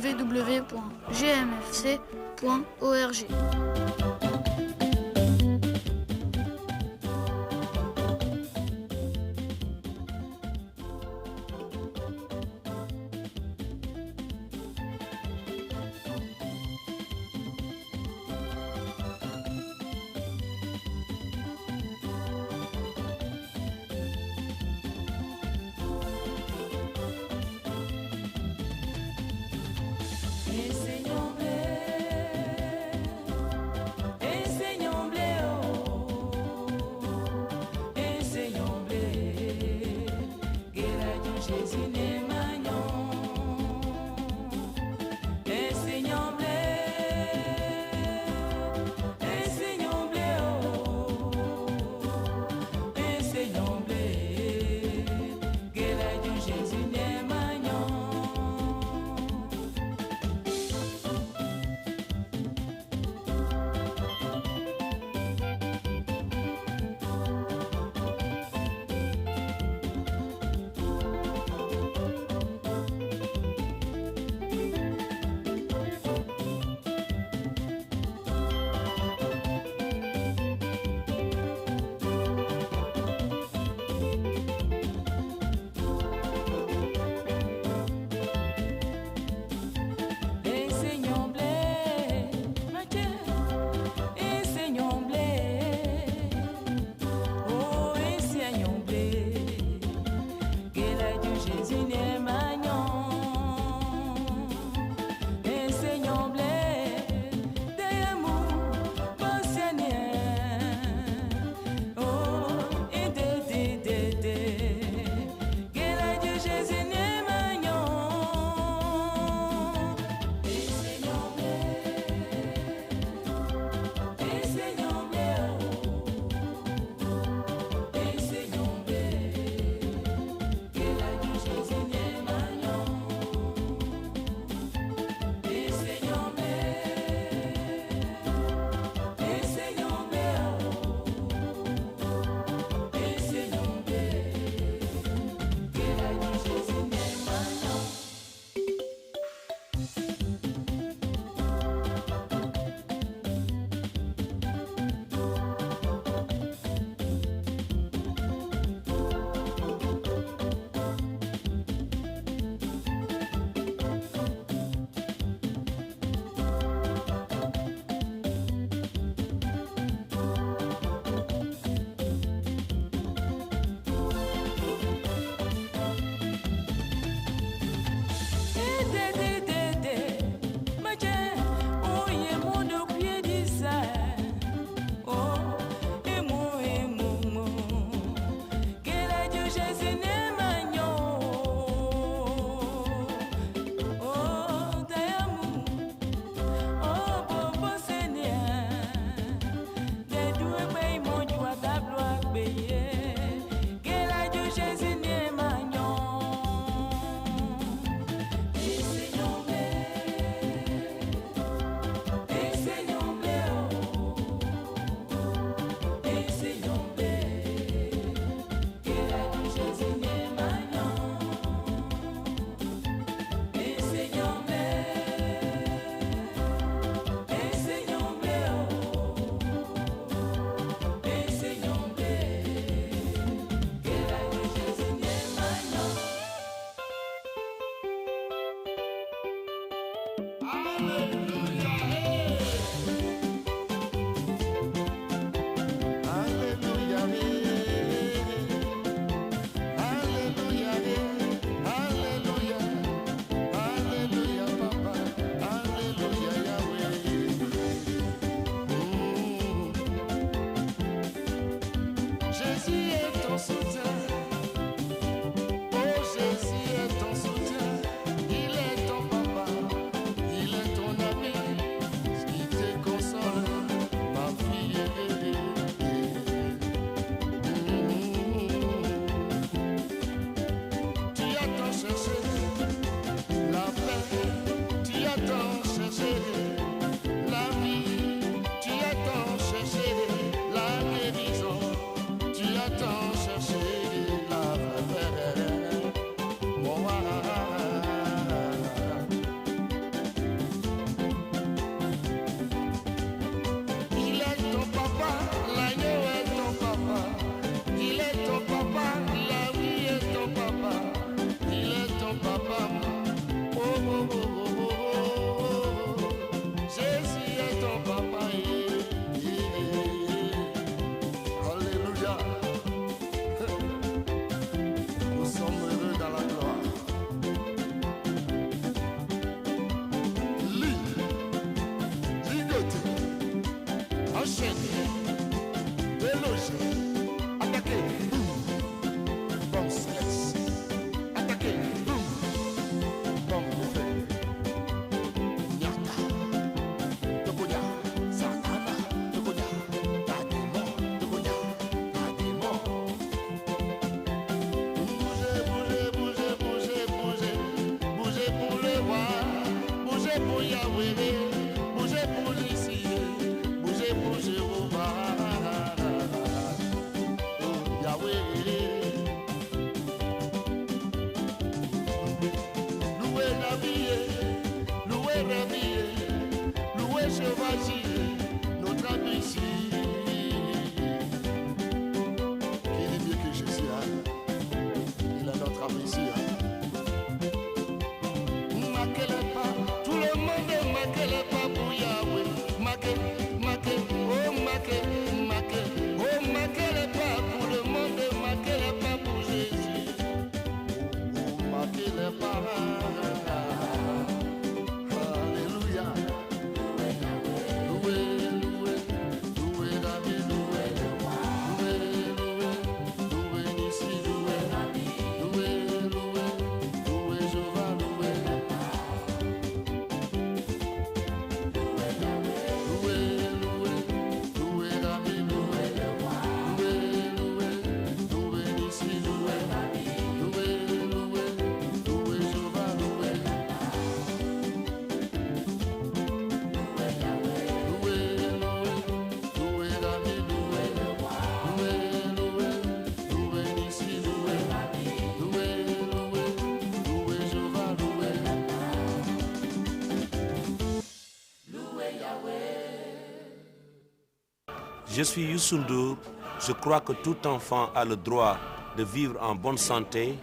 Je suis Youssou Ndour. Je crois que tout enfant a le droit de vivre en bonne santé,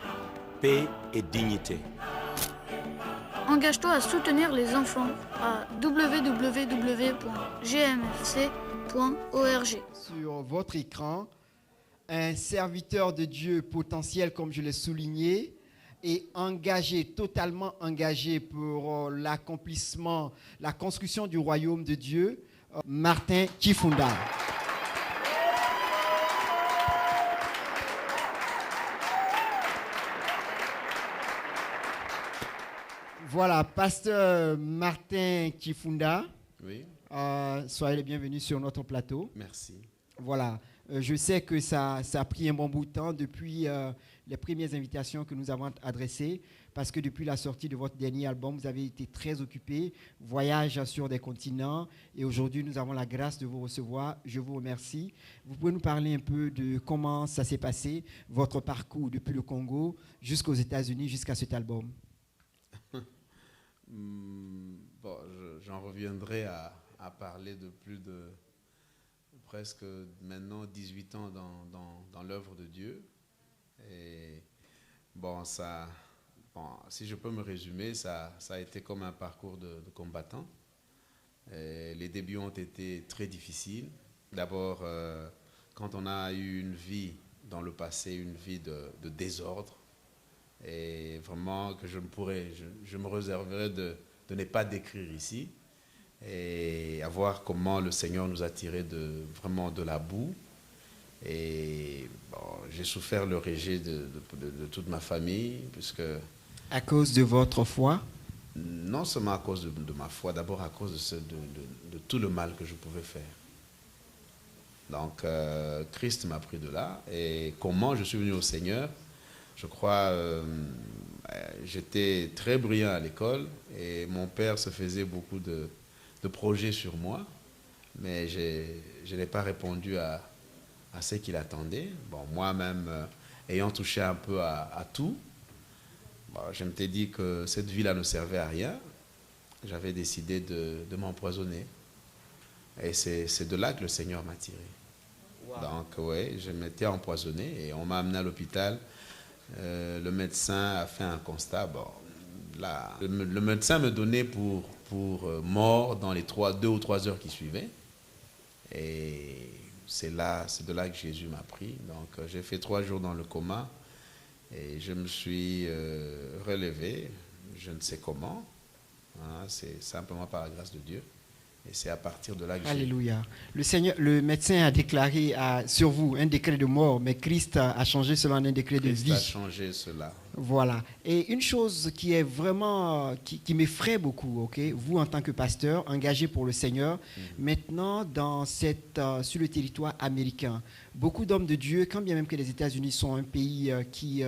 paix et dignité. Engage-toi à soutenir les enfants à www.gmfc.org. Sur votre écran, un serviteur de Dieu potentiel, comme je l'ai souligné, et engagé, totalement engagé pour l'accomplissement, la construction du royaume de Dieu, Martin Kifunda. Voilà, pasteur Martin Kifunda. Oui. Soyez les bienvenus sur notre plateau. Merci. Voilà, je sais que ça a pris un bon bout de temps depuis les premières invitations que nous avons adressées, parce que depuis la sortie de votre dernier album, vous avez été très occupé, voyage sur des continents, et aujourd'hui nous avons la grâce de vous recevoir. Je vous remercie. Vous pouvez nous parler un peu de comment ça s'est passé, votre parcours depuis le Congo jusqu'aux États-Unis, jusqu'à cet album? Bon, j'en reviendrai à parler de plus de presque maintenant 18 ans dans l'œuvre de Dieu. Et bon, si je peux me résumer, ça a été comme un parcours de combattant. Et les débuts ont été très difficiles. D'abord, quand on a eu une vie dans le passé, une vie de désordre, et vraiment que je me réserverai de ne pas décrire ici, et à voir comment le Seigneur nous a tirés vraiment de la boue. Et bon, j'ai souffert le rejet de toute ma famille, puisque... À cause de votre foi? Non seulement à cause de ma foi, d'abord à cause de tout le mal que je pouvais faire. Donc Christ m'a pris de là. Et comment je suis venu au Seigneur? Je crois, j'étais très brillant à l'école et mon père se faisait beaucoup de projets sur moi, mais je n'ai pas répondu à ce qu'il attendait. Bon, moi-même, ayant touché un peu à tout, bon, je m'étais dit que cette vie-là ne servait à rien. J'avais décidé de m'empoisonner. Et c'est de là que le Seigneur m'a tiré. Wow. Donc, oui, je m'étais empoisonné et on m'a amené à l'hôpital. Le médecin a fait un constat. Bon, là, le médecin me donnait pour mort dans les 2 ou 3 heures qui suivaient. Et c'est de là que Jésus m'a pris. Donc j'ai fait 3 jours dans le coma et je me suis relevé, je ne sais comment. Hein, c'est simplement par la grâce de Dieu. Et c'est à partir de là que Alléluia. Le médecin a déclaré sur vous un décret de mort, mais Christ a changé cela en un décret de vie. Christ a changé cela. Voilà. Et une chose qui est vraiment, qui m'effraie beaucoup, ok, vous en tant que pasteur, engagé pour le Seigneur, maintenant sur le territoire américain, beaucoup d'hommes de Dieu, quand bien même que les États-Unis sont un pays qui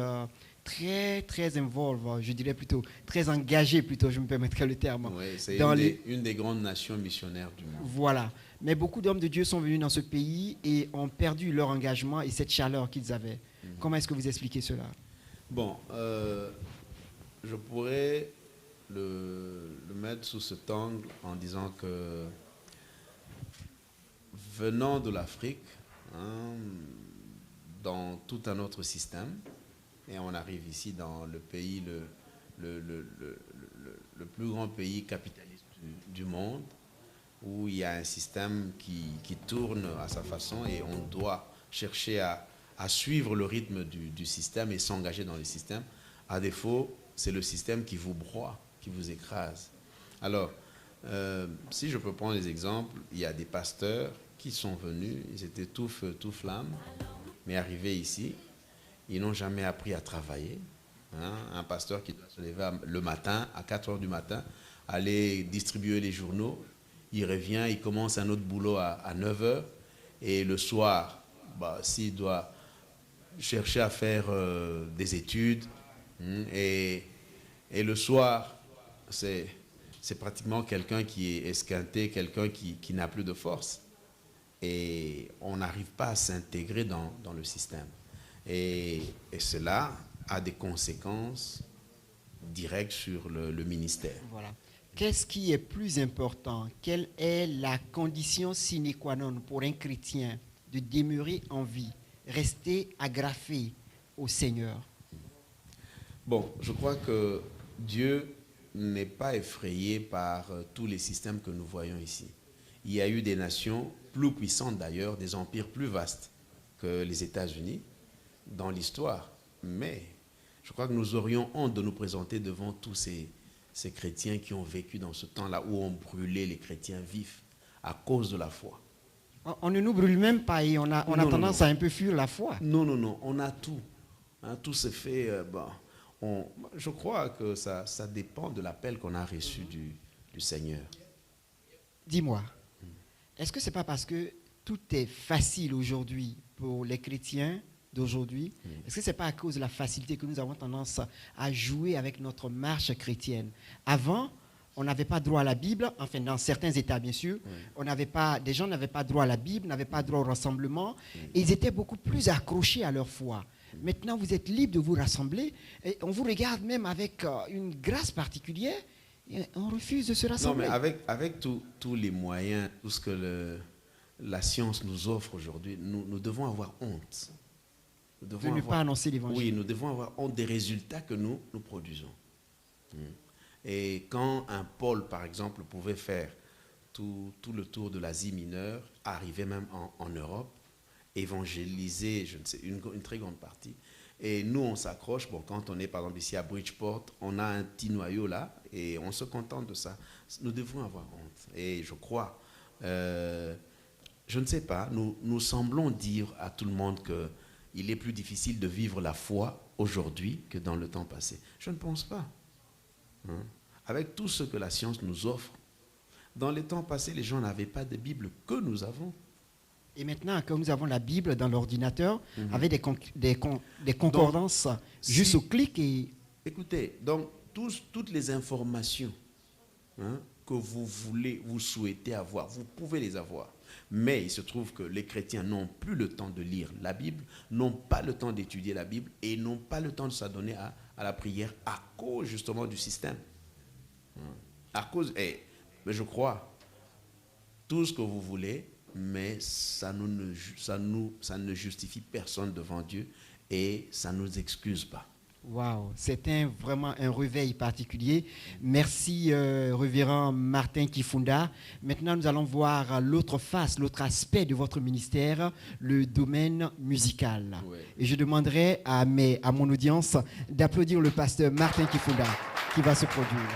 très, très involve, je dirais plutôt, très engagé plutôt, je me permettrai le terme. Oui, c'est une des grandes nations missionnaires du monde. Voilà. Mais beaucoup d'hommes de Dieu sont venus dans ce pays et ont perdu leur engagement et cette chaleur qu'ils avaient. Comment est-ce que vous expliquez cela? Bon, je pourrais le mettre sous cet angle en disant que venant de l'Afrique, dans tout un autre système, et on arrive ici dans le pays, le plus grand pays capitaliste du monde, où il y a un système qui tourne à sa façon et on doit chercher à suivre le rythme du système et s'engager dans le système. À défaut, c'est le système qui vous broie, qui vous écrase. Alors, si je peux prendre des exemples, il y a des pasteurs qui sont venus, ils étaient tout feu, tout flamme, mais arrivés ici, ils n'ont jamais appris à travailler. Un pasteur qui doit se lever le matin, à 4 heures du matin, aller distribuer les journaux, il revient, il commence un autre boulot à 9 heures, et le soir, s'il doit chercher à faire des études, et le soir, c'est pratiquement quelqu'un qui est esquinté, quelqu'un qui n'a plus de force. Et on n'arrive pas à s'intégrer dans le système. Et cela a des conséquences directes sur le ministère. Voilà. Qu'est-ce qui est plus important? Quelle est la condition sine qua non pour un chrétien de demeurer en vie, rester agrafé au Seigneur? Bon, je crois que Dieu n'est pas effrayé par tous les systèmes que nous voyons ici. Il y a eu des nations plus puissantes d'ailleurs, des empires plus vastes que les États-Unis dans l'histoire. Mais je crois que nous aurions honte de nous présenter devant tous ces chrétiens qui ont vécu dans ce temps-là où on brûlait les chrétiens vifs à cause de la foi. On ne nous brûle même pas et on a tendance à un peu fuir la foi. Non, on a tout. Tout se fait... je crois que ça dépend de l'appel qu'on a reçu du Seigneur. Dis-moi, est-ce que ce n'est pas parce que tout est facile aujourd'hui pour les chrétiens d'aujourd'hui? Est-ce que ce n'est pas à cause de la facilité que nous avons tendance à jouer avec notre marche chrétienne? Avant, on n'avait pas droit à la Bible, enfin dans certains États bien sûr, des gens n'avaient pas droit à la Bible, n'avaient pas droit au rassemblement, et ils étaient beaucoup plus accrochés à leur foi. Maintenant, vous êtes libre de vous rassembler, et on vous regarde même avec une grâce particulière, et on refuse de se rassembler. Non, mais avec tous les moyens, tout ce que la science nous offre aujourd'hui, nous devons avoir honte. De ne pas annoncer l'évangile. Oui, nous devons avoir honte des résultats que nous produisons. Et quand un Paul, par exemple, pouvait faire tout le tour de l'Asie mineure, arriver même en Europe, évangéliser, je ne sais, une très grande partie. Et nous, on s'accroche. Bon, quand on est, par exemple, ici à Bridgeport, on a un petit noyau là, et on se contente de ça. Nous devons avoir honte. Et je crois, je ne sais pas, nous semblons dire à tout le monde qu'il est plus difficile de vivre la foi aujourd'hui que dans le temps passé. Je ne pense pas. Avec tout ce que la science nous offre, dans les temps passés, les gens n'avaient pas de Bible que nous avons. Et maintenant, comme nous avons la Bible dans l'ordinateur, avec des concordances donc, juste au clic et... Écoutez, donc toutes les informations que vous souhaitez avoir, vous pouvez les avoir. Mais il se trouve que les chrétiens n'ont plus le temps de lire la Bible, n'ont pas le temps d'étudier la Bible et n'ont pas le temps de s'adonner à la prière à cause justement du système. À cause, mais je crois, tout ce que vous voulez, mais ça ne justifie personne devant Dieu et ça ne nous excuse pas. Waouh, c'était vraiment un réveil particulier. Merci, révérend Martin Kifunda. Maintenant, nous allons voir l'autre face, l'autre aspect de votre ministère, le domaine musical. Ouais. Et je demanderai à mon audience d'applaudir le pasteur Martin Kifunda qui va se produire.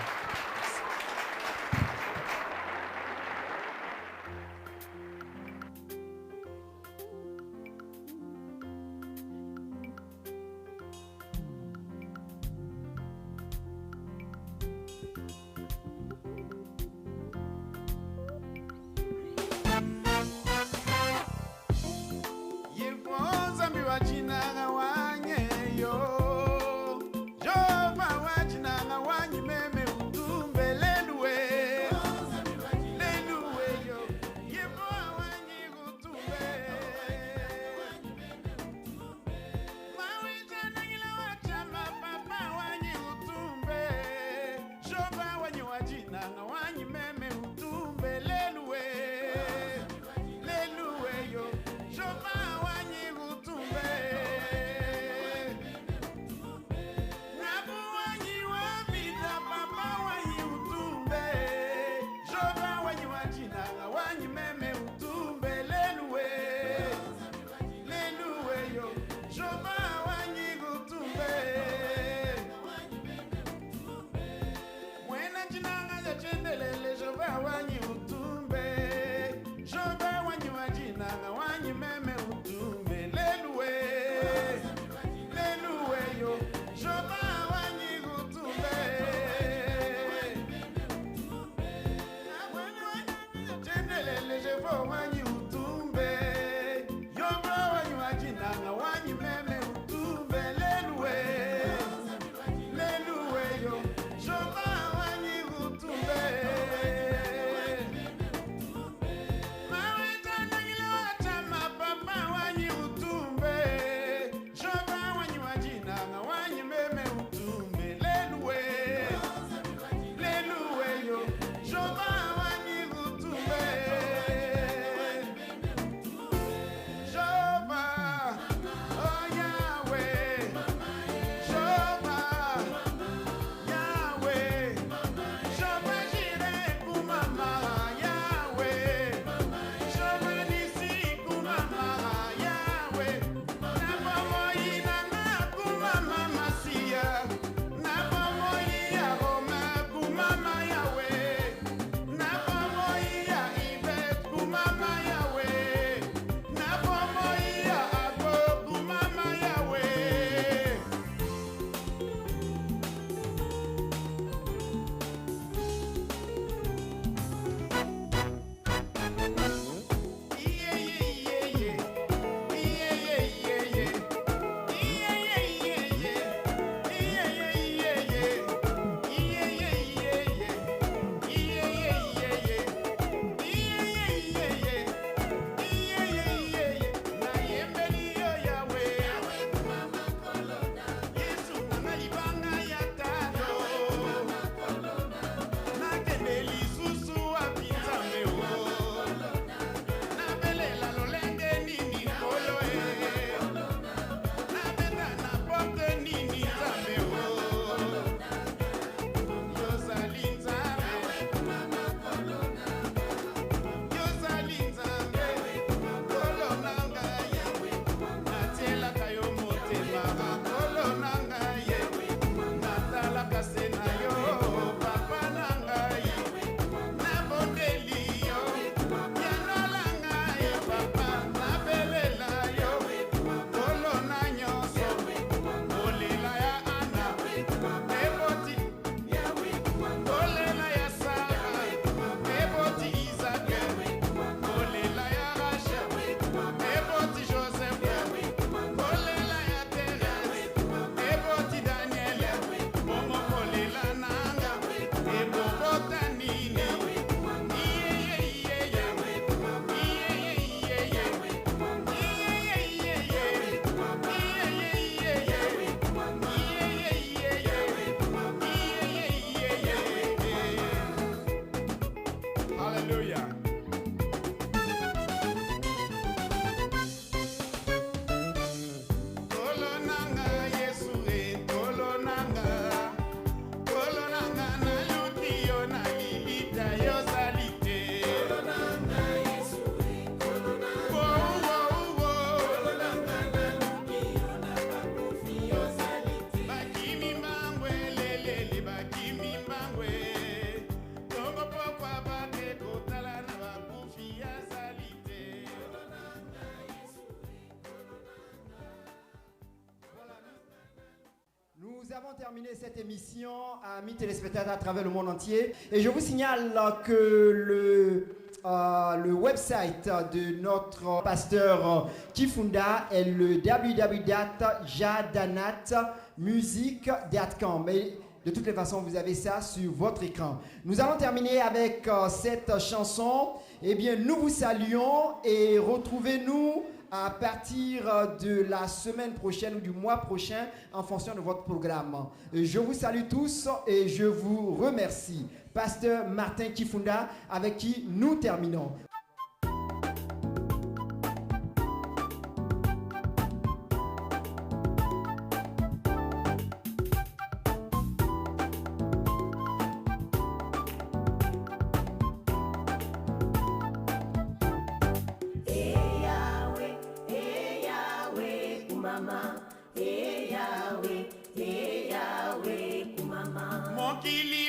Nous avons terminé cette émission, amis téléspectateurs à travers le monde entier. Et je vous signale que le website de notre pasteur Kifunda est le www.jadanatmusic.com. Mais de toutes les façons, vous avez ça sur votre écran. Nous allons terminer avec cette chanson. Eh bien, nous vous saluons et retrouvez-nous à partir de la semaine prochaine ou du mois prochain en fonction de votre programme. Je vous salue tous et je vous remercie. Pasteur Martin Kifunda, avec qui nous terminons. kumama, Yahweh, Yahweh kumama. Mokili